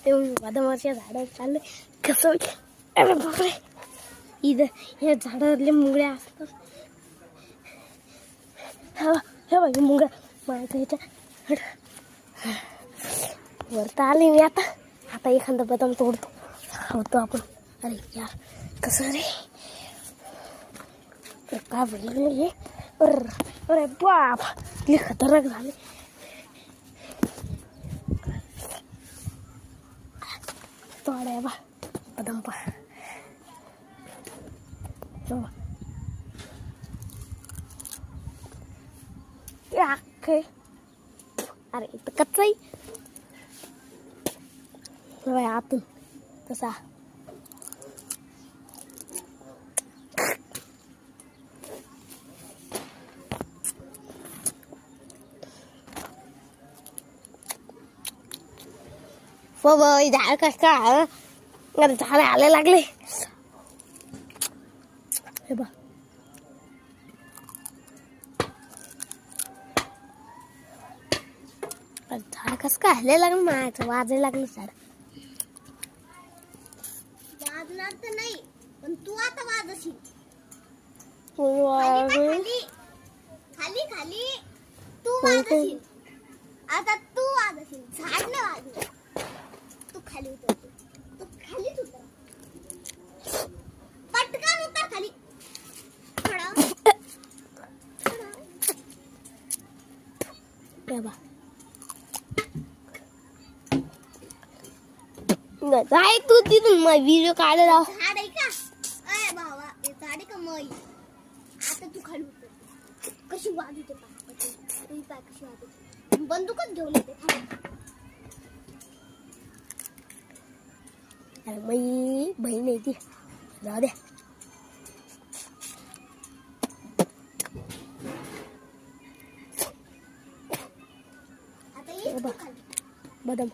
ते बदामाच्या झाडावर चालले कसं. अरे बापरे, इथं या झाडावरले मुंगळ्या असतात. हे बघ मुंगळ्या माझ्या ह्याच्या वरता आले मी. आता एखादा बदाम तोडतो होतो आपण. अरे यार कसं रे, काय बोलले हे. अरे बाप, लई खतरनाक झाले. तोडाय बा बदाम पा. अरे इथं कच्चाही आतून कसा. झाड कस काय झाड आले लागले. हे बा झाड कस काय हले लागलं. मायाचं वाजायला लागलं झाड. वाजणार तर नाही पण तू आता वाजशील. खाली खाली तू वाजशील. आता तू वाजशील, झाड नाही वाजणार. तू खाली उतरतो, तू खालीच उतर. पटकन उतर खाली. जाय तू तिथून व्हिडिओ काढायला. झाड आहे का? अरे बाबा हे झाड आहे का मई. आता तू खाली उतर. कशी वाजवते पाय कशी वाजवते. बंदूकच घेऊन येते खाली. अरे मई बहीण आहे ती, जाऊ द्या. आता ये खाली. बदाम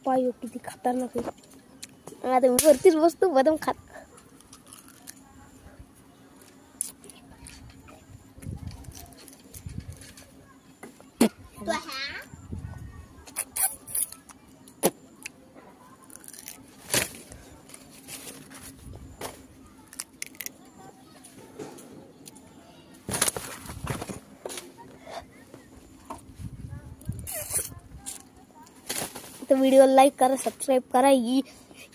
पायो किती खतरनाक आहे. आता वरतीच बसतो बदाम खात. व्हिडिओ लाईक करा, सबस्क्राईब करा. ही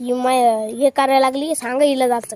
हे करायला लागली, सांगा हिला जात.